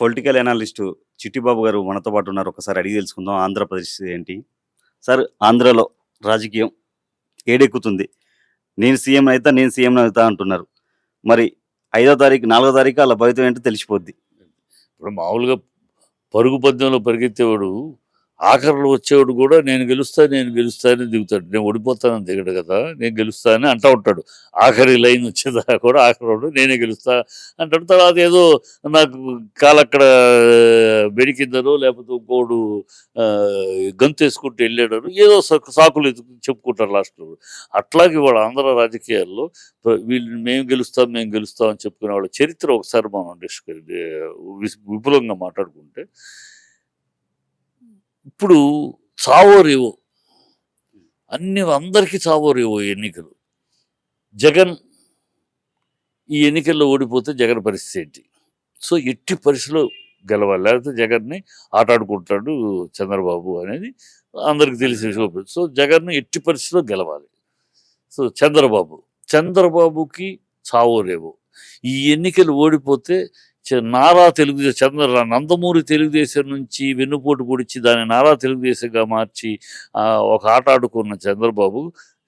Political analyst Chittibabu గారు మనతో పాటు ఉన్నారు. ఒకసారి అడిగి తెలుసుకుందాం. ఆంధ్ర పరిస్థితి ఏంటి? సార్, ఆంధ్రాలో రాజకీయం ఏడెక్కుతుంది. నేను సీఎం అయితా అంటున్నారు. మరి 5వ తారీఖు, 4వ తారీఖు ఆళ్ళ భవితం ఏంటో తెలిసిపోద్ది. ఇప్పుడు మామూలుగా పరుగు పందెంలో పరిగెత్తేవాడు ఆఖరిలో వచ్చేవాడు కూడా నేను గెలుస్తా అని దిగుతాడు. నేను ఓడిపోతానని దిగడు కదా, నేను గెలుస్తా అని అంటా ఉంటాడు. ఆఖరి లైన్ వచ్చేదాకా కూడా ఆఖరోడు నేనే గెలుస్తా అంటాడు. తర్వాత ఏదో నాకు కాలక్కడ బెడికిందనో లేకపోతే ఇంకోడు గంతు వేసుకుంటూ వెళ్ళాడను ఏదో సాకులు చెప్పుకుంటారు లాస్ట్లో. అట్లాగే వాడు ఆంధ్ర రాజకీయాల్లో వీళ్ళు మేము గెలుస్తాం అని చెప్పుకునే వాళ్ళ చరిత్ర ఒకసారి మనం విపులంగా మాట్లాడుకుంటే, ఇప్పుడు చావోరేవో అందరికీ చావోరేవో ఎన్నికలు. జగన్ ఈ ఎన్నికల్లో ఓడిపోతే జగన్ పరిస్థితి ఏంటి? సో ఎట్టి పరిస్థితిలో గెలవాలి, లేకపోతే జగన్ని ఆటాడుకుంటాడు చంద్రబాబు అనేది అందరికి తెలిసే విషయం. సో జగన్ ఎట్టి పరిస్థితిలో గెలవాలి. సో చంద్రబాబుకి చావోరేవో. ఈ ఎన్నికలు ఓడిపోతే నందమూరి తెలుగుదేశం నుంచి వెన్నుపోటు పొడిచి దాన్ని నారా తెలుగుదేశంగా మార్చి ఒక ఆట ఆడుకున్న చంద్రబాబు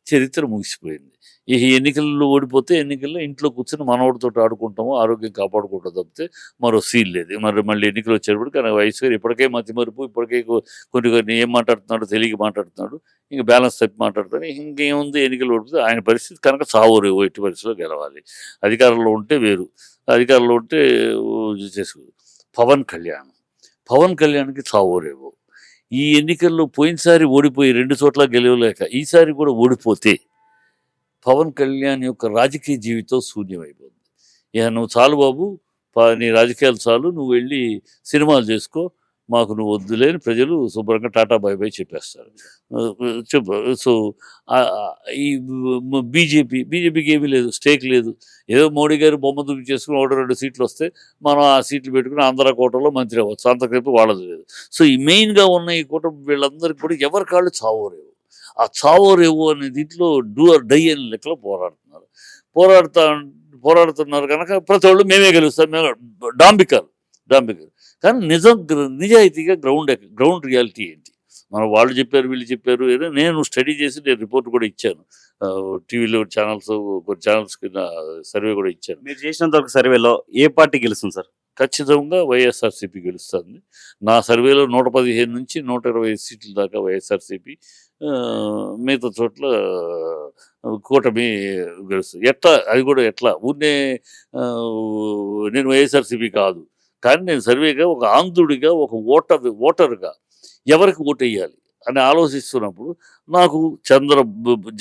చరిత్ర ముగిసిపోయింది. ఈ ఎన్నికల్లో ఓడిపోతే ఎన్నికల్లో ఇంట్లో కూర్చొని మనవాడితో ఆడుకుంటాము, ఆరోగ్యం కాపాడుకుంటాం తప్పితే మరో సీన్ లేదు. మళ్ళీ ఎన్నికలు వచ్చేటప్పుడు కానీ వయసు గారు ఇప్పటికే మతిమరుపు, ఇప్పటికే కొన్ని ఏం మాట్లాడుతున్నాడు తెలియక మాట్లాడుతున్నాడు, ఇంకా బ్యాలెన్స్ తప్పి మాట్లాడుతాడు. ఇంకేముంది, ఎన్నికలు ఓడిపోతే ఆయన పరిస్థితి కనుక చావోరేవో, ఎట్టి పరిస్థితిలో గెలవాలి. అధికారంలో ఉంటే వేరు, అధికారంలో ఉంటే చేసుకోదు. పవన్ కళ్యాణ్కి చావోరేవో. ఈ ఎన్నికల్లో పోయినసారి ఓడిపోయి 2 చోట్ల గెలవలేక ఈసారి కూడా ఓడిపోతే పవన్ కళ్యాణ్ యొక్క రాజకీయ జీవితం శూన్యమైపోతుంది. ఇక నువ్వు చాలు బాబు, నీ రాజకీయాలు చాలు, నువ్వు వెళ్ళి సినిమాలు చేసుకో, మాకు నువ్వు వద్దులేని ప్రజలు శుభ్రంగా టాటా బై బై చెప్పేస్తారు. సో ఈ బీజేపీకి ఏమీ లేదు, స్టేక్ లేదు. ఏదో మోడీ గారు బొమ్మ దుబ్బి చేసుకుని 1-2 సీట్లు వస్తే మనం ఆ సీట్లు పెట్టుకుని ఆంధ్ర కోటలో మంత్రి అవ్వచ్చు, అంతసేపు వాళ్ళది లేదు. సో ఈ మెయిన్గా ఉన్న ఈ కూటమి వీళ్ళందరికీ కూడా ఎవరి కాళ్ళు చావోరేవు. ఆ చావోరేవు అనే దీంట్లో డూ ఆర్ డై అనే లెక్కలో పోరాడుతున్నారు కనుక ప్రతి వాళ్ళు మేమే గెలుస్తాం, మేము డాంబికాలు. కానీ నిజాయితీగా గ్రౌండ్ రియాలిటీ ఏంటి? వాళ్ళు చెప్పారు, వీళ్ళు చెప్పారు, ఏదో నేను స్టడీ చేసి నేను రిపోర్ట్ కూడా ఇచ్చాను. టీవీలో కొన్ని ఛానల్స్ కింద సర్వే కూడా ఇచ్చాను. మీరు చేసినంత సర్వేలో ఏ పార్టీ గెలుస్తుంది సార్? ఖచ్చితంగా వైఎస్ఆర్సీపీ గెలుస్తుంది. నా సర్వేలో 115 నుంచి 120 సీట్ల దాకా వైఎస్ఆర్సీపీ, మిగతా చోట్ల కూటమి గెలుస్తుంది. అది కూడా ఎట్లా ఊరినే నేను వైఎస్ఆర్సీపీ కాదు, కానీ నేను సర్వేగా ఒక ఆంధ్రుడిగా, ఒక ఓటర్గా ఎవరికి ఓటేయాలి అని ఆలోచిస్తున్నప్పుడు నాకు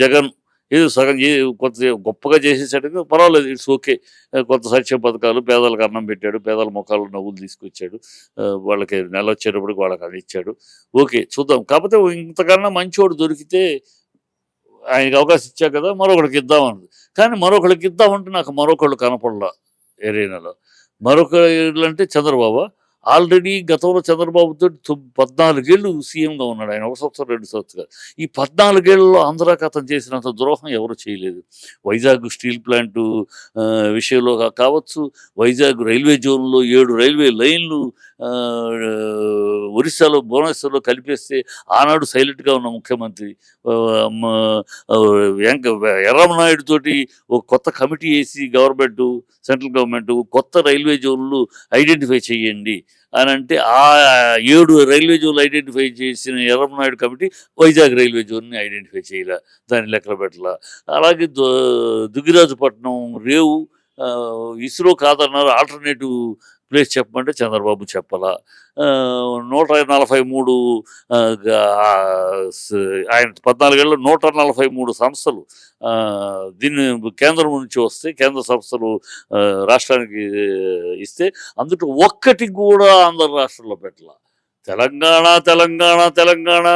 జగన్ ఏదో సగం కొంత గొప్పగా చేసేసాడు, పర్వాలేదు, ఇట్స్ ఓకే. కొంత సంక్షేమ పథకాలు, పేదలకు అన్నం పెట్టాడు, పేదల ముఖాలు నవ్వులు తీసుకొచ్చాడు, వాళ్ళకి నెల వచ్చేటప్పటికి వాళ్ళకి అది ఇచ్చాడు, ఓకే చూద్దాం. కాకపోతే ఇంతకన్నా మంచివాడు దొరికితే ఆయనకి అవకాశం ఇచ్చా కదా, మరొకరికి ఇద్దామన్నది. కానీ మరొకరికి ఇద్దామంటే నాకు మరొకళ్ళు కనపడలా ఏరియాలో. మరొకళ్ళు అంటే చంద్రబాబు. ఆల్రెడీ గతంలో చంద్రబాబుతో 14 ఏళ్ళు సీఎంగా ఉన్నాడు ఆయన, 1 సంవత్సరం 2 సంవత్సరాలు. ఈ 14 ఏళ్ళలో ఆంధ్రాకి అతను చేసినంత ద్రోహం ఎవరు చేయలేదు. వైజాగ్ స్టీల్ ప్లాంటు విషయంలో కావచ్చు, వైజాగ్ రైల్వే జోన్లో 7 రైల్వే లైన్లు ఒరిస్సాలో భువనేశ్వర్లో కలిపేస్తే ఆనాడు సైలెంట్గా ఉన్న ముఖ్యమంత్రి ఎర్రమనాయుడు తోటి ఒక కొత్త కమిటీ వేసి సెంట్రల్ గవర్నమెంట్ కొత్త రైల్వే జోన్లు ఐడెంటిఫై చేయండి అని అంటే, ఆ 7 రైల్వే జోన్లు ఐడెంటిఫై చేసిన ఎర్రమనాయుడు కమిటీ వైజాగ్ రైల్వే జోన్ని ఐడెంటిఫై చేయలే, దాన్ని లెక్కలు పెట్టాల. అలాగే దుగ్గిరాజుపట్నం రేవు ఇస్రో కాదన్నారు, ఆల్టర్నేటివ్ ప్లేస్ చెప్పమంటే చంద్రబాబు చెప్పాలా. 143 ఆయన 14 ఏళ్ళలో 143 సంస్థలు దీన్ని కేంద్రం నుంచి వస్తే, కేంద్ర సంస్థలు రాష్ట్రానికి ఇస్తే అందులో ఒక్కటి కూడా ఆంధ్ర రాష్ట్రంలో పెట్టాల. తెలంగాణ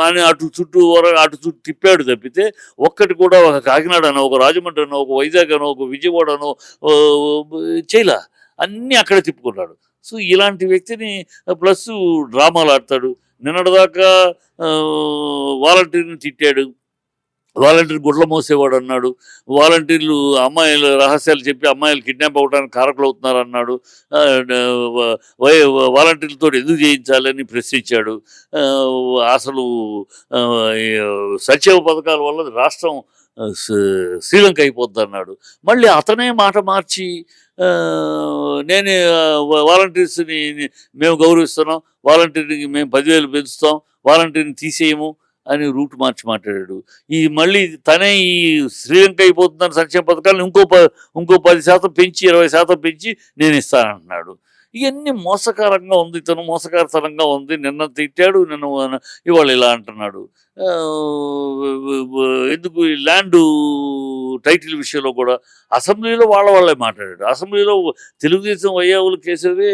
అని అటు చుట్టూ తిప్పాడు తప్పితే ఒక్కటి కూడా ఒక కాకినాడ అనో, ఒక రాజమండ్రి అనో, ఒక వైజాగ్ అనో, ఒక విజయవాడ అనో చేయలా, అన్నీ అక్కడే తిప్పుకున్నాడు. సో ఇలాంటి వ్యక్తిని ప్లస్ డ్రామాలు ఆడతాడు. నిన్నటిదాకా వాలంటీర్ని తిట్టాడు, వాలంటీర్ గుడ్ల మోసేవాడు అన్నాడు. వాలంటీర్లు అమ్మాయిల రహస్యాలు చెప్పి అమ్మాయిలు కిడ్నాప్ అవ్వడానికి కారకులు అవుతున్నారు అన్నాడు. వాలంటీర్లతో ఎందుకు చేయించాలని ప్రశ్నించాడు. అసలు ఈ సంక్షేమ పథకాల వల్ల రాష్ట్రం శ్రీలంక అయిపోద్ది అన్నాడు. మళ్ళీ అతనే మాట మార్చి నేనే వాలంటీర్స్ని మేము గౌరవిస్తున్నాం, వాలంటీర్కి మేము 10,000 పెంచుతాం, వాలంటీర్ని తీసేయము అని రూట్ మార్చి మాట్లాడాడు. మళ్ళీ తనే ఈ శ్రీలంక అయిపోతుందని సంక్షేమ పథకాలను ఇంకో 10% పెంచి 20% పెంచి నేను ఇస్తానంటున్నాడు. ఇవన్నీ మోసకరంగా ఉంది, ఇతను మోసకరతనంగా ఉంది. నిన్న తిట్టాడు, ఇవాళ ఇలా అంటున్నాడు. ఎందుకు ఈ ల్యాండు టైటిల్ విషయంలో కూడా అసెంబ్లీలో వాళ్ళే మాట్లాడాడు. అసెంబ్లీలో తెలుగుదేశం వయ్యావులు కేసవే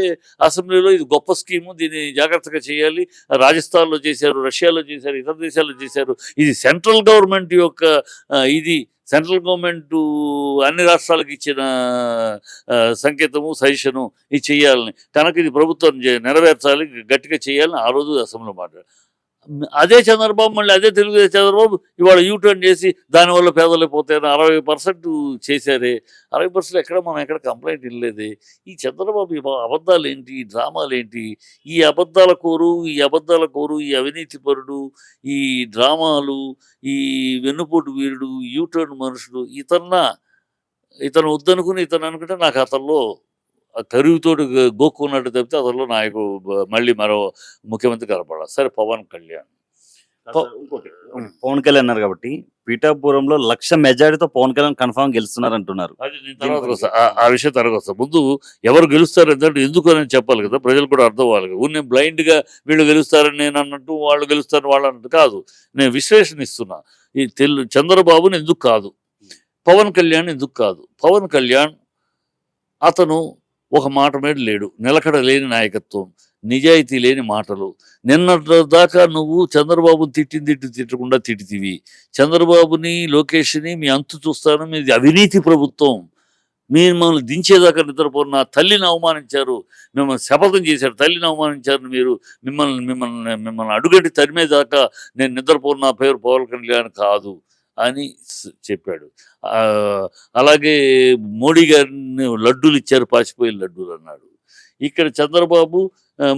అసెంబ్లీలో ఇది గొప్ప స్కీము, దీన్ని జాగ్రత్తగా చేయాలి, రాజస్థాన్లో చేశారు, రష్యాలో చేశారు, ఇతర దేశాల్లో చేశారు, ఇది సెంట్రల్ గవర్నమెంట్ యొక్క ఇది సెంట్రల్ గవర్నమెంట్ అన్ని రాష్ట్రాలకు ఇచ్చిన సంకేతము, సజెషను ఇది చేయాలని, కనుక ఇది ప్రభుత్వం నెరవేర్చాలి, గట్టిగా చేయాలని ఆ రోజు అసెంబ్లీలో మాట్లాడారు. అదే చంద్రబాబు, మళ్ళీ అదే తెలుగుదేశం చంద్రబాబు ఇవాళ యూటర్న్ చేసి దానివల్ల పేదలు పోతాయని 60% చేశారే. 60% మనం ఎక్కడ కంప్లైంట్ ఇవ్వలేదే. ఈ చంద్రబాబు అబద్ధాలు ఏంటి, ఈ డ్రామాలు ఏంటి, ఈ అబద్ధాల కోరు, ఈ అవినీతి పరుడు, ఈ డ్రామాలు, ఈ వెన్నుపోటు వీరుడు, యూటర్న్ మనుషుడు, ఇతను వద్దనుకుని ఇతను అనుకుంటే నాకు అతనిలో కరువుతోటి గోక్కున్నట్టు తప్పితే అతనిలో నాకు మళ్ళీ మరో ముఖ్యమంత్రి కనపడాలి. సరే, పవన్ కళ్యాణ్ ఇంకోటి పవన్ కళ్యాణ్ అన్నారు కాబట్టి పీఠాపురంలో 1,00,000 మెజారిటీతో పవన్ కళ్యాణ్ కన్ఫామ్ గెలుస్తున్నారు అంటున్నారు. అది నేను తర్వాత వస్తా, ఆ విషయం తర్వాత వస్తా. ముందు ఎవరు గెలుస్తారు అంటే ఎందుకు అని చెప్పాలి కదా, ప్రజలు కూడా అర్థం అవ్వాలి కదా. నేను బ్లైండ్గా వీళ్ళు గెలుస్తారని నేను అన్నట్టు, వాళ్ళు గెలుస్తారని వాళ్ళు అన్నట్టు కాదు. నేను విశ్లేషణ ఇస్తున్నా. ఈ చంద్రబాబుని ఎందుకు కాదు, పవన్ కళ్యాణ్ ఎందుకు కాదు. పవన్ కళ్యాణ్ అతను ఒక మాట మీద లేడు, నిలకడ లేని నాయకత్వం, నిజాయితీ లేని మాటలు. నిన్నటి దాకా నువ్వు చంద్రబాబుని తిట్టకుండా తిట్టితివి. చంద్రబాబుని, లోకేష్ని మీ అంతు చూస్తాను, మీది అవినీతి ప్రభుత్వం, మిమ్మల్ని దించేదాకా నిద్రపోరు, నా తల్లిని అవమానించారు, మిమ్మల్ని శపథం చేశారు, తల్లిని అవమానించారు మీరు, మిమ్మల్ని అడుగంటి తరిమేదాకా నేను నిద్రపోరు, నా పేరు పవన్ కళ్యాణ్ కాదు అని చెప్పాడు. అలాగే మోడీ గారిని లడ్డూలు ఇచ్చారు, పాచిపోయిన లడ్డూలు అన్నాడు. ఇక్కడ చంద్రబాబు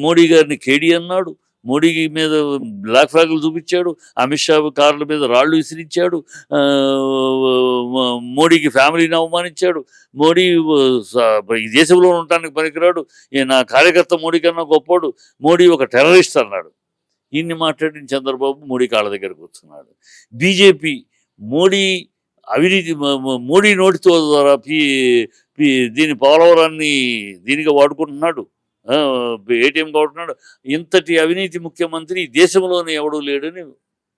మోడీ గారిని కేడీ అన్నాడు, మోడీ మీద బ్లాక్ ఫ్లాగులు చూపించాడు, అమిత్ షా కార్ల మీద రాళ్ళు విసిరించాడు, మోడీకి ఫ్యామిలీని అవమానించాడు, మోడీ ఈ దేశంలో ఉండటానికి పనికిరాడు, నా కార్యకర్త మోడీ కన్నా గొప్పోడు, మోడీ ఒక టెర్రరిస్ట్ అన్నాడు. ఇన్ని మాట్లాడిన చంద్రబాబు మోడీ కాళ్ళ దగ్గర కూర్చున్నాడు. బీజేపీ మోడీ అవినీతి, మోడీ నోటితో ద్వారా దీని పోలవరాన్ని దీనిగా వాడుకుంటున్నాడు, ఏటీఎం వాడుతున్నాడు. ఇంతటి అవినీతి ముఖ్యమంత్రి ఈ దేశంలోనే ఎవడూ లేడని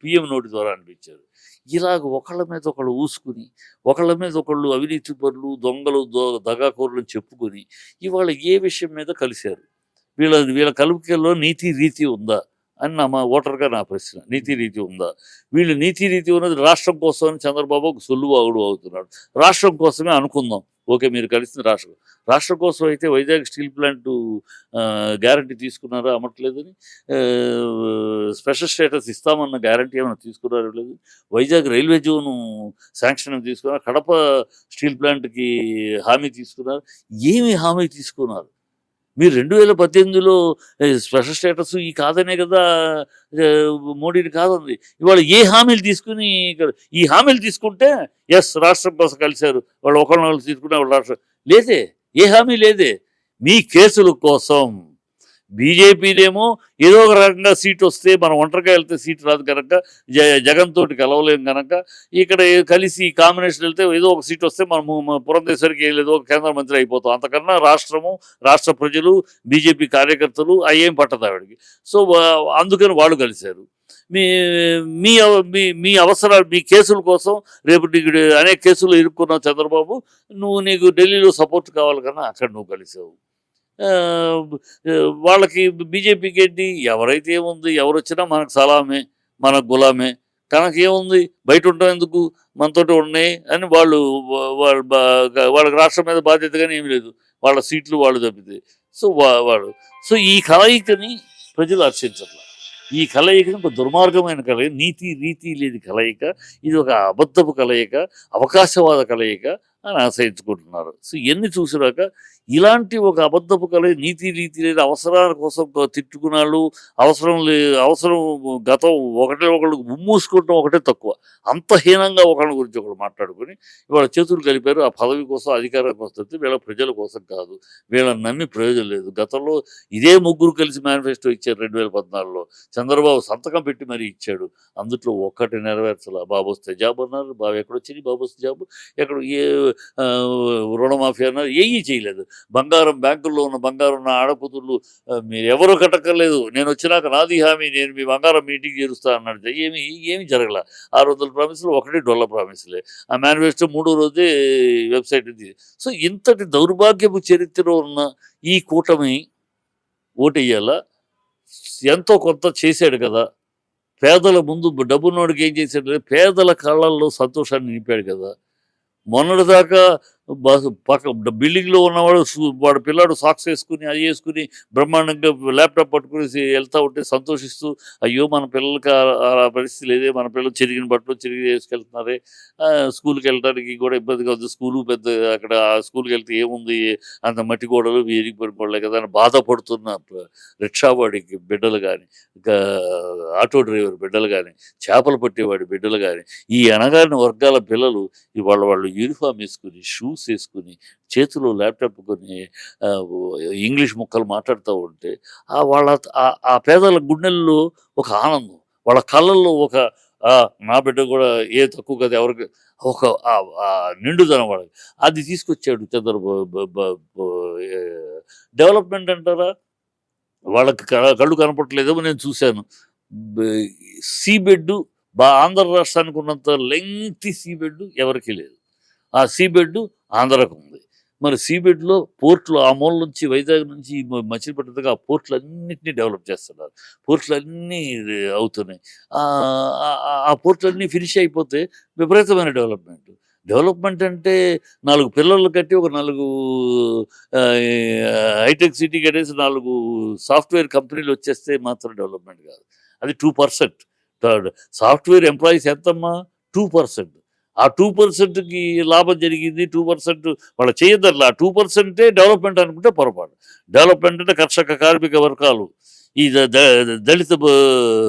పిఎం నోటి ద్వారా అనిపించారు. ఇలాగ ఒకళ్ళ మీద ఒకళ్ళు ఊసుకుని, ఒకళ్ళ మీద ఒకళ్ళు అవినీతి పరులు, దొంగలు, దగాకోరులు చెప్పుకొని ఇవాళ ఏ విషయం మీద కలిశారు? వీళ్ళ కలుపుకల్లో నీతి రీతి ఉందా అని మా ఓటర్గా నా ప్రశ్న. నీతి రీతి ఉందా? వీళ్ళు నీతి రీతి ఉన్నది రాష్ట్రం కోసం అని చంద్రబాబు ఒక సొల్లువాగుడు అవుతున్నాడు. రాష్ట్రం కోసమే అనుకుందాం, ఓకే, మీరు కలిసిన రాష్ట్రం కోసం అయితే వైజాగ్ స్టీల్ ప్లాంట్ గ్యారంటీ తీసుకున్నారా, అమ్మట్లేదని, స్పెషల్ స్టేటస్ ఇస్తామన్న గ్యారంటీ ఏమైనా తీసుకున్నారో లేదు, వైజాగ్ రైల్వే జోను శాంక్షన్ తీసుకున్నారు, కడప స్టీల్ ప్లాంట్కి హామీ తీసుకున్నారు, ఏమి హామీ తీసుకున్నారు? మీరు 2018లో స్పెషల్ స్టేటస్ ఈ కాదనే కదా మోడీని కాదంది. ఇవాళ ఏ హామీలు తీసుకుని ఈ హామీలు తీసుకుంటే ఎస్ రాష్ట్రం కోసం కలిశారు, వాళ్ళు ఒకళ్ళు తీసుకునే వాళ్ళు రాష్ట్రం లేదే, ఏ హామీ లేదే. మీ కేసుల కోసం బీజేపీనేమో ఏదో ఒక రకంగా సీట్ వస్తే, మనం ఒంటరిగా వెళ్తే సీట్ రాదు కనుక, జగన్ తోటి కలవలేం కనుక, ఇక్కడ కలిసి కాంబినేషన్ వెళ్తే ఏదో ఒక సీట్ వస్తే మనం పురంధేశ్వరికి ఏదో ఒక కేంద్ర మంత్రి అయిపోతాం. అంతకన్నా రాష్ట్రము, రాష్ట్ర ప్రజలు, బీజేపీ కార్యకర్తలు అయ్యేం పట్టదు ఆవిడకి. సో అందుకని వాళ్ళు కలిశారు. మీ అవసరాలు, మీ కేసుల కోసం, రేపు నీకు అనేక కేసులు ఇరుక్కున్నావు చంద్రబాబు, నీకు ఢిల్లీలో సపోర్ట్ కావాలి కన్నా అక్కడ నువ్వు కలిసావు. వాళ్ళకి బీజేపీకి ఏంటి, ఎవరైతే ఏముంది, ఎవరు వచ్చినా మనకు సలామే, మనకు గులామే, తనకేముంది, బయట ఉండడం ఎందుకు, మనతోటి ఉన్నాయి అని వాళ్ళకి రాష్ట్రం మీద బాధ్యతగానే ఏమి లేదు, వాళ్ళ సీట్లు వాళ్ళు తప్పితే. సో ఈ కలయికని ప్రజలు హర్షించారు. ఈ కలయిక ఒక దుర్మార్గమైన కలయిక, నీతి రీతి లేని కలయిక, ఇది ఒక అబద్ధపు కలయిక, అవకాశవాద కలయిక అని ఆశయించుకుంటున్నారు. సో ఇవన్నీ చూసినాక ఇలాంటి ఒక అబద్ధపు కలయిక, నీతి రీతి లేని అవసరాల కోసం తిట్టుకున్నాళ్ళు, అవసరం గతం ఒకటే ఒకళ్ళు ముమ్మూసుకోవటం ఒకటే తక్కువ. అంత హీనంగా ఒకళ్ళ గురించి ఒకళ్ళు మాట్లాడుకొని ఇవాళ చేతులు కలిపారు. ఆ పదవి కోసం, అధికారం కోసం తప్పితే వీళ్ళ ప్రజల కోసం కాదు. వీళ్ళని నమ్మి ప్రయోజనం లేదు. గతంలో ఇదే ముగ్గురు కలిసి మేనిఫెస్టో ఇచ్చారు 2014లో. చంద్రబాబు సంతకం పెట్టి మరీ ఇచ్చాడు. అందుట్లో ఒక్కటి నెరవేర్చలా. బాబొస్తే జాబ్ అన్నారు. బాబు ఎక్కడొచ్చింది బాబొస్తే జాబ్? ఎక్కడ రుణమాఫీ అన్నారు. ఏమీ చేయలేదు. బంగారం బ్యాంకుల్లో ఉన్న బంగారం నా ఆడపడుతులు మీరు ఎవరు కట్టక్కర్లేదు. నేను వచ్చినాక నాది హామీ. నేను మీ బంగారం మీ ఇంటికి చేరుస్తా అన్నాడు. ఏమీ జరగల. 600 ప్రామిసులు ఒకటి డొల్ల ప్రామిసులే. ఆ మేనిఫెస్టో మూడో రోజే వెబ్‌సైట్ ఇది. సో ఇంతటి దౌర్భాగ్యపు చరిత్ర ఉన్న ఈ కూటమి ఓటెయ్యాలా? ఎంతో కొంత చేశాడు కదా! పేదల ముందు డబ్బున్నోడికి ఏం చేశాడు? పేదల కళ్ళల్లో సంతోషాన్ని నింపాడు కదా! మొన్నటిదాకా బిల్డింగ్‌లో ఉన్నవాడు వాడు పిల్లాడు సాక్స్ ఏసుకొని, అది ఏసుకొని బ్రహ్మాండంగా ల్యాప్‌టాప్ పట్టుకొని ఎళ్తా ఉంటే సంతోషిస్తూ, అయ్యో! మన పిల్లలకి ఆ పరిస్థితి లేదే, మన పిల్లలు చిరిగిన బట్టలు చిరిగినయి ఏసుకెళ్తున్నారే, స్కూలుకెళ్ళడానికి కూడా ఇబ్బందిగా ఉంది. స్కూలు పెద్ద అక్కడ ఆ స్కూలుకెళ్తే ఏముంది, అంత మట్టి గోడలు, ఇరిగిపోయిన గోడలే కదా అని బాధపడుతున్న రిక్షావాడికి బిడ్డలు గాని, ఇంకా ఆటో డ్రైవర్ బిడ్డలు గాని, చేపలు పట్టేవాడి బిడ్డలు గాని, ఈ అణగారిన వర్గాల పిల్లలు ఇవాళ వాళ్ళు యూనిఫార్మ్ ఏసుకొని, షూస్ ఏసుకొని, చేతిలో ల్యాప్‌టాప్ కొని ఇంగ్లీష్ ముక్కలు మాట్లాడుతా ఉంటే వాళ్ళ ఆ పేదల గుండెల్లో ఒక ఆనందం. వాళ్ళ కళ్ళల్లో ఒక నా బిడ్డ కూడా ఏ తక్కువ కాదు ఎవరికి ఒక నిండుదనం వాళ్ళకి. అది తీసుకొచ్చాడు చంద్రబాబు. డెవలప్‌మెంట్ అంటారా? వాళ్ళకి కళ్ళు కనపడట్లేదేమో నేను చూశాను. బె సీబెడ్డు ఆంధ్ర రాష్ట్రానికి ఉన్నంత లెంగ్తీ సీబెడ్ ఎవరికీ లేదు. ఆ సీబెడ్ ఆంధ్రాకు ఉంది. మరి సీబెడ్‌లో పోర్ట్‌లు ఆ మూల నుంచి వైజాగ్ నుంచి మచిలీపట్నం దాకా ఆ పోర్ట్‌లన్నిటిని డెవలప్ చేస్తున్నారు. పోర్ట్‌లన్నీ అవుతున్నాయి. ఆ పోర్ట్‌లన్నీ ఫినిష్ అయిపోతే విపరీతమైన డెవలప్‌మెంట్. డెవలప్‌మెంట్ అంటే 4 పిల్లర్లు కట్టి ఒక 4 హైటెక్ సిటీ కట్టేసి 4 సాఫ్ట్‌వేర్ కంపెనీలు వచ్చేస్తే మాత్రం డెవలప్‌మెంట్ కాదు. అది 2%. సాఫ్ట్‌వేర్ ఎంప్లాయీస్ ఎంతమ్మా? 2%. ఆ 2%కి లాభం జరిగింది. 2% వాళ్ళు చేయొద్దట్లా. ఆ 2% డెవలప్‌మెంట్ అనుకుంటే పొరపాటు. డెవలప్‌మెంట్ అంటే కర్షక, కార్మిక వర్గాలు, ఈ దళిత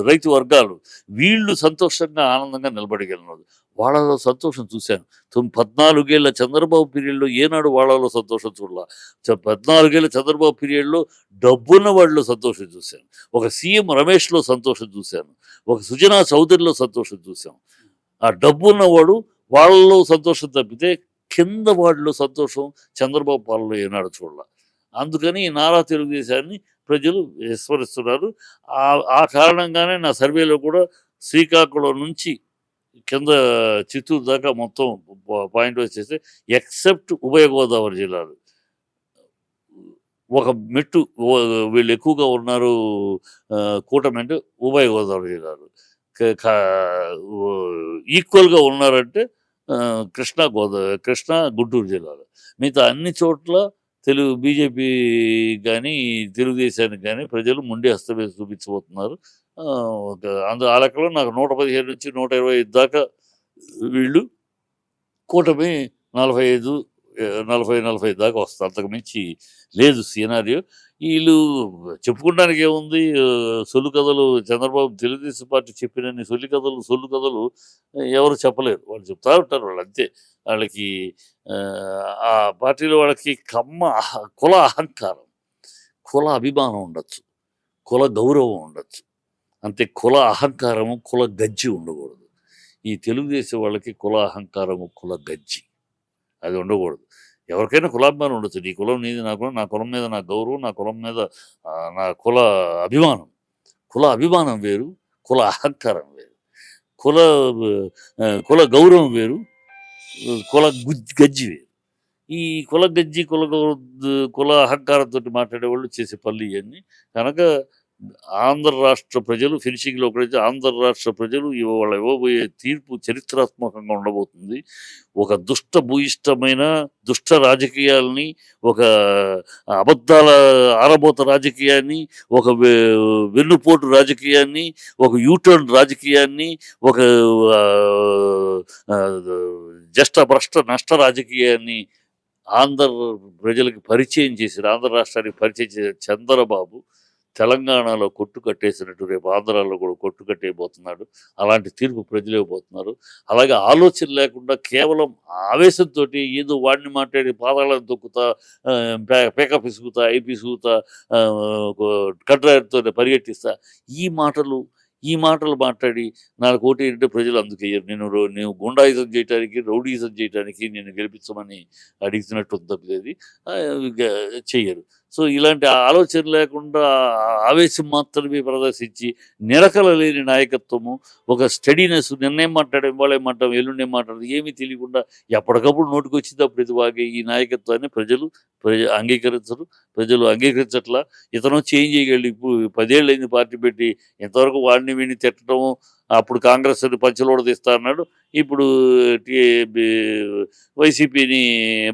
రైతు వర్గాలు వీళ్ళు సంతోషంగా, ఆనందంగా నిలబడగలిగినారు. వాళ్ళలో సంతోషం చూశాను. 14 ఏళ్ల చంద్రబాబు పీరియడ్‌లో ఏనాడు వాళ్ళలో సంతోషం చూడలా. 14 ఏళ్ల చంద్రబాబు పీరియడ్‌లో డబ్బున్న వాళ్ళలో సంతోషం చూశాను. ఒక సీఎం రమేష్‌లో సంతోషం చూశాను. ఒక సుజనా చౌదరిలో సంతోషం చూసాం. ఆ డబ్బున్నవాడు వాళ్ళలో సంతోషం తప్పితే కింద వాడిలో సంతోషం చంద్రబాబు పాలనలో ఏనాడు చూడలా. అందుకని నారా తెలుగుదేశాన్ని ప్రజలు విస్మరిస్తున్నారు. ఆ కారణంగానే నా సర్వేలో కూడా శ్రీకాకుళం నుంచి కింద చిత్తూరు దాకా మొత్తం పాయింట్ వచ్చేసి ఎక్సెప్ట్ ఉభయ గోదావరి జిల్లాలు. ఒక మెట్టు వీళ్ళు ఎక్కువగా ఉన్నారు కూటమి అంటే ఉభయ గోదావరి జిల్లాలు. ఈక్వల్‌గా ఉన్నారంటే కృష్ణా, గుంటూరు జిల్లాలో. మిగతా అన్ని చోట్ల బీజేపీ గానీ, తెలుగుదేశానికి గానీ ప్రజలు మొండి హస్తం వేసి చూపించబోతున్నారు. ఆ లెక్కలో నాకు 115 నుంచి 125 దాకా వీళ్ళు కూటమి 40, 45 దాకా వస్తారు. అంతకు మించి లేదు సినారియో. ఈళ్ళు చెప్పుకోవడానికి ఏముంది? సొల్లు కథలు చంద్రబాబు తెలుగుదేశం పార్టీ చెప్పినన్ని సొల్లు కథలు ఎవరు చెప్పలేరు. వాళ్ళు చెప్తా ఉంటారు వాళ్ళంతే. వాళ్ళకి ఆ పార్టీలో వాళ్ళకి కుల అహంకారం, కుల అభిమానం ఉండొచ్చు, కుల గౌరవం ఉండొచ్చు. అంతే. కుల అహంకారము, కుల గజ్జి ఉండకూడదు. ఈ తెలుగుదేశం వాళ్ళకి కుల అహంకారము, కుల గజ్జి అది ఉండకూడదు. ఎవరికైనా కులాభిమానం ఉండొచ్చు. నీ కులం నీది, నా కులం, నా కులం మీద నా గౌరవం, నా కులం మీద నా కుల అభిమానం. కుల అభిమానం వేరు, కుల అహంకారం వేరు. కుల కుల గౌరవం వేరు, కుల గజ్జి వేరు. ఈ కుల గజ్జి, కుల అహంకారంతోటి మాట్లాడేవాళ్ళు చేసే పనులు ఇయన్నీ. కనుక ఆంధ్ర రాష్ట్ర ప్రజలు ఫినిషింగ్లో ఒకటైతే ఆంధ్ర రాష్ట్ర ప్రజలు ఇవాళ ఇవ్వబోయే తీర్పు చరిత్రాత్మకంగా ఉండబోతుంది. ఒక భూయిష్టమైన దుష్ట రాజకీయాల్ని, ఒక అబద్ధాల ఆరబోత రాజకీయాన్ని, ఒక వెన్నుపోటు రాజకీయాన్ని, ఒక యూటర్న్ రాజకీయాన్ని, ఒక జస్ట భ్రష్ట నష్ట రాజకీయాన్ని ఆంధ్ర ప్రజలకు పరిచయం చేశారు. ఆంధ్ర రాష్ట్రానికి పరిచయం చేసిన చంద్రబాబు తెలంగాణలో కొట్టు కట్టేసినట్టు రేపు ఆంధ్రాలో కూడా కొట్టు కట్టేయబోతున్నాడు. అలాంటి తీర్పు ప్రజలు ఇవ్వబోతున్నారు. అలాగే ఆలోచన లేకుండా కేవలం ఆవేశంతో ఏదో వాడిని మాట్లాడి పాదాలను తొక్కుతా, పేక పిసుకుతా, అయి పిసుకుతా, కడ్రాయర్తో పరిగెట్టిస్తా, ఈ మాటలు మాట్లాడి నాకు ఓటేయంటే ప్రజలు అందుకేయరు. నేను గుండాయిజం చేయడానికి, రౌడీయిజం చేయడానికి నేను గెలిపించమని అడుగుతున్నట్టు తప్పలేదు, చెయ్యరు. సో ఇలాంటి ఆలోచన లేకుండా ఆవేశం మాత్రమే ప్రదర్శించి నిలకడ లేని నాయకత్వము, ఒక స్టడీనెస్, నిన్నేం మాట్లాడాం, వాళ్ళేం మాట్లాడాం, ఎల్లుండి ఏం మాట్లాడదు, ఏమీ తెలియకుండా ఎప్పటికప్పుడు నోటికి వచ్చింది అప్పుడు ఇది వాగే ఈ నాయకత్వాన్ని ప్రజలు అంగీకరించరు. ప్రజలు అంగీకరించట్లా. ఇతను చేంజ్ చేయగలి. ఇప్పుడు 10 ఏళ్ళు అయింది పార్టీ పెట్టి, ఇంతవరకు వాడిని వీడిని తిట్టడము, అప్పుడు కాంగ్రెస్ పచ్చలోడ తీస్తా అన్నాడు, ఇప్పుడు వైసీపీని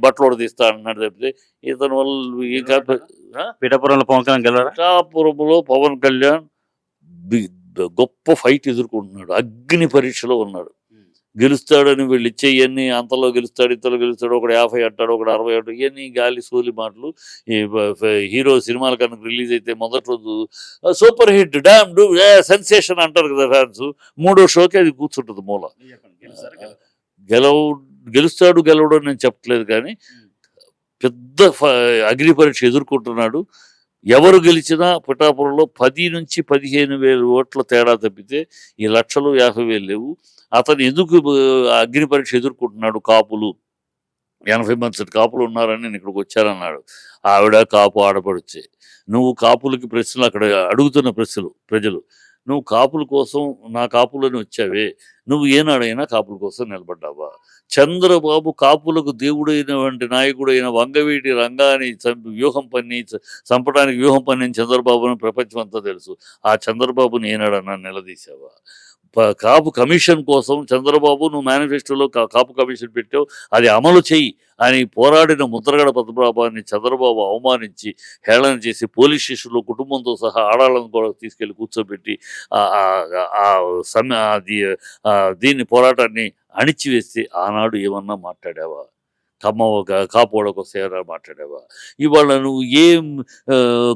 బట్టలోడ తీస్తా అన్నాడు తప్పితే ఇతని వల్ల ఇంకా పిఠాపురంలో పవన్ కళ్యాణ్ గెలవరా? పిఠాపురంలో పవన్ కళ్యాణ్ గొప్ప ఫైట్ ఎదుర్కొంటున్నాడు. అగ్ని పరీక్షలో ఉన్నాడు. గెలుస్తాడని వీళ్ళు ఇచ్చేయన్నీ అంతలో గెలుస్తాడు, ఇంతలో గెలుస్తాడు, ఒకడు 50 అంటాడు, ఒకడు 60 అంటాడు, ఇవన్నీ గాలి సోలి మాటలు. ఈ హీరో సినిమాల కనుక రిలీజ్ అయితే మొదటి రోజు సూపర్ హిట్, డామ్ డూ, సెన్సేషన్ అంటారు కదా ఫ్యాన్స్. 3వ షోకి అది కూర్చుంటుంది మూల. గెలుస్తాడు గెలవడం నేను చెప్పట్లేదు, కానీ పెద్ద అగ్ని పరీక్ష ఎదుర్కొంటున్నాడు. ఎవరు గెలిచినా పిఠాపురంలో 10 నుంచి 15,000 ఓట్ల తేడా తప్పితే ఈ 1,50,000 లేవు. అతను ఎందుకు అగ్ని పరీక్ష ఎదుర్కొంటున్నాడు? కాపులు 80% కాపులు ఉన్నారని నేను ఇక్కడికి వచ్చానన్నాడు. ఆవిడ కాపు ఆడపడుచే. నువ్వు కాపులకి ప్రశ్నలు అక్కడ అడుగుతున్న ప్రజలు, నువ్వు కాపుల కోసం నా కాపులని వచ్చావే, నువ్వు ఏనాడైనా కాపుల కోసం నిలబడ్డావా? చంద్రబాబు కాపులకు దేవుడైనటువంటి నాయకుడైన వంగవీటి రంగాన్ని చంపడానికి వ్యూహం పన్నిన చంద్రబాబుని ప్రపంచం అంతా తెలుసు. ఆ చంద్రబాబుని ఏనాడన్నా నిలదీశావా? కాపు కమిషన్ కోసం చంద్రబాబు నువ్వు మేనిఫెస్టోలో కాపు కమిషన్ పెట్టావు, అది అమలు చెయ్యి అని పోరాడిన ముద్రగడ పద్మనాభాన్ని చంద్రబాబు అవమానించి హేళన చేసి పోలీస్ స్టేషన్లో కుటుంబంతో సహా ఆడాళ్ళను కూడా తీసుకెళ్లి కూర్చోబెట్టి దీన్ని పోరాటాన్ని అణిచివేస్తే ఆనాడు ఏమన్నా మాట్లాడావా? కాపుల కోసం మాట్లాడావా? ఇవాళ నువ్వు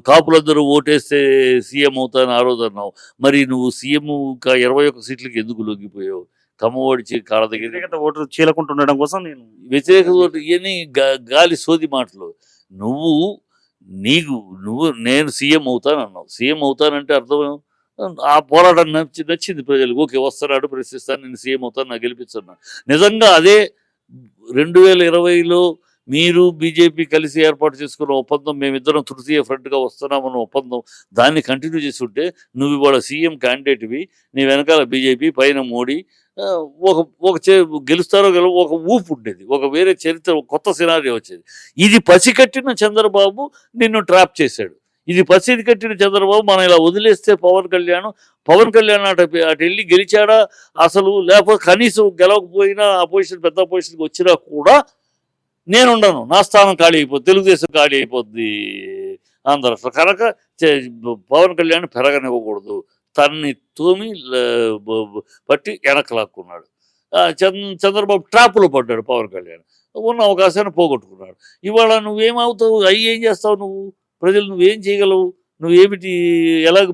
కాపులందరూ ఓటేస్తే సీఎం అవుతాను ఆ రోజు అన్నావు, మరి నువ్వు సీఎం 21 సీట్లకి ఎందుకు లొంగిపోయావు? కమ్మఒడిచి కాళ్ళ దగ్గర ఓటు చీలకుంటుండడం కోసం నేను వ్యతిరేక ఓటు ఇవన్నీ గాలి సోది మాటలు. నేను సీఎం అవుతాను అన్నావు. సీఎం అవుతానంటే అర్థం ఆ పోరాటం నచ్చింది ప్రజలకు. ఓకే, వస్తున్నాడు, ప్రశ్నిస్తాను, నేను సీఎం అవుతాను, నాకు గెలిపిస్తున్నాను. నిజంగా అదే 2020లో మీరు బీజేపీ కలిసి ఏర్పాటు చేసుకున్న ఒప్పందం, మేమిద్దరం తృతీయ ఫ్రంట్గా వస్తున్నామన్న ఒప్పందం, దాన్ని కంటిన్యూ చేస్తుంటే నువ్వు ఇవాళ సీఎం క్యాండిడేట్వి, నీ వెనకాల బీజేపీ, పైన మోడీ, గెలుస్తారో ఒక ఊపు ఉండేది, ఒక వేరే చరిత్ర, కొత్త సినారియో వచ్చేది. ఇది పసికట్టిన చంద్రబాబు నిన్ను ట్రాప్ చేశాడు. ఇది పసిది కట్టిన చంద్రబాబు మనం ఇలా వదిలేస్తే పవన్ కళ్యాణ్ అటు వెళ్ళి గెలిచాడా అసలు? లేకపోతే కనీసం గెలవకపోయినా పెద్ద అపోజిషన్కి వచ్చినా కూడా నేనుండను, నా స్థానం ఖాళీ అయిపోద్ది, తెలుగుదేశం ఖాళీ అయిపోద్ది ఆంధ్ర. కనుక పవన్ కళ్యాణ్ పెరగనివ్వకూడదు, తన్ని తోమి పట్టి వెనక్కి లాక్కున్నాడు. చంద్రబాబు ట్రాప్లో పడ్డాడు. పవన్ కళ్యాణ్ ఉన్న అవకాశాన్ని పోగొట్టుకున్నాడు. ఇవాళ నువ్వేమవుతావు? ఏం చేస్తావు నువ్వు? ప్రజలు నువ్వేం చేయగలవు? నువ్వేమిటి? ఎలాగ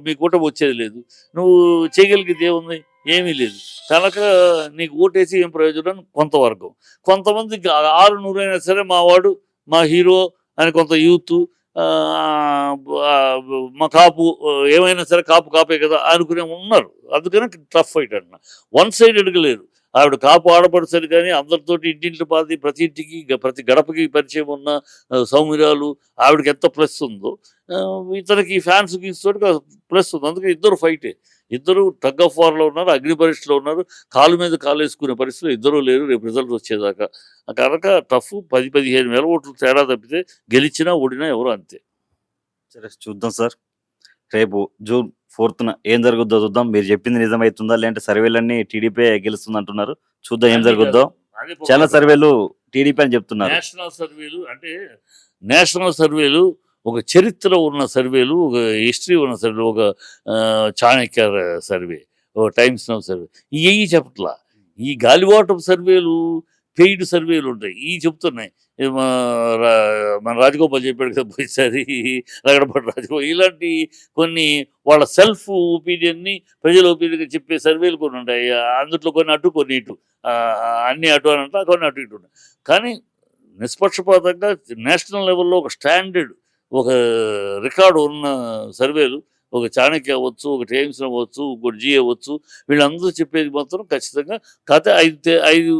మీ కూటమి వచ్చేది లేదు, నువ్వు చేయగలిగేది ఏముంది? ఏమీ లేదు. కనుక నీకు ఓటేసి ఏం ప్రయోజనం? కొంతమంది 600 అయినా సరే మావాడు, మా హీరో అని కొంత యూత్, మా కాపు ఏమైనా సరే కాపే కదా అనుకునే ఉన్నారు. అందుకని టఫ్ ఫైట్ అంటున్నా. వన్ సైడెడ్గా లేరు. ఆవిడ కాపు ఆడపడుతుంది, కానీ అందరితోటి ఇంటింటి పాది, ప్రతి ఇంటికి ప్రతి గడపకి పరిచయం ఉన్న సౌమ్యురాలు. ఆవిడకి ఎంత ప్లస్ ఉందో ఇతనికి ఫ్యాన్స్ తోటి ప్లస్ ఉంది. అందుకే ఇద్దరు ఫైటే. ఇద్దరు టగ్ ఆఫ్ వార్లో ఉన్నారు, అగ్ని పరీక్షలో ఉన్నారు. కాలు మీద కాలు వేసుకునే పరిస్థితిలో ఇద్దరూ లేరు రేపు రిజల్ట్ వచ్చేదాకా. కనుక టఫ్. 10-15 వేల ఓట్లు తేడా తప్పితే గెలిచినా ఓడినా ఎవరు అంతే. సరే, చూద్దాం సార్. రేపు జూన్ 4న ఏం జరుగుద్దో చూద్దాం. మీరు చెప్పింది నిజమైతుందా? లేదంటే సర్వేలన్నీ టీడీపీ గెలుస్తుందంటున్నారు. చూద్దాం ఏం అన్నీ జరుగుద్దో. కాదు. అదే చాలా పొగరు. సర్వేలు టీడీపీ అని చెప్తున్నారు. నేషనల్ సర్వేలు అంటే నేషనల్ సర్వేలు ఒక చరిత్ర ఉన్న సర్వేలు, ఒక హిస్టరీ ఉన్న సర్వేలు, ఒక చాణక్య సర్వే, ఒక టైమ్స్ నౌ సర్వే, ఇవి చెప్పట్లా. ఈ గాలివాటం సర్వేలు, పెయిడ్ సర్వేలు ఉంటాయి, ఇవి చెప్తున్నాయి. ఇది మన రాజగోపాల్ చెప్పాడు కదా పోయినసారి, రగడపాటి రాజగోపాల్, ఇలాంటి కొన్ని వాళ్ళ సెల్ఫ్ ఒపీనియన్ని ప్రజల ఒపీనియన్గా చెప్పే సర్వేలు కొన్ని ఉంటాయి. అందుట్లో కొన్ని అటు కొన్ని ఇటు, ఆ, అన్ని అటు అని అంటే కొన్ని అటు ఇటు ఉంటాయి. కానీ నిష్పక్షపాతంగా నేషనల్ లెవెల్లో ఒక స్టాండర్డ్, ఒక రికార్డు ఉన్న సర్వేలు, ఒక చాణక్య అవ్వచ్చు, ఒక టైమ్స్ అవ్వచ్చు, ఇంకోటి జీ అవ్వచ్చు, వీళ్ళందరూ చెప్పేది మాత్రం ఖచ్చితంగా. కాకపోతే ఐదు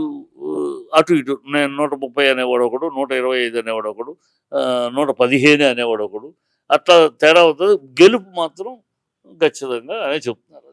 అటు ఇటు, నేను 130 అనేవాడు ఒకడు, 125 అనేవాడు ఒకడు, 115 అనేవాడు ఒకడు, అట్లా తేడా అవుతుంది. గెలుపు మాత్రం ఖచ్చితంగా అనే చెప్తున్నారు.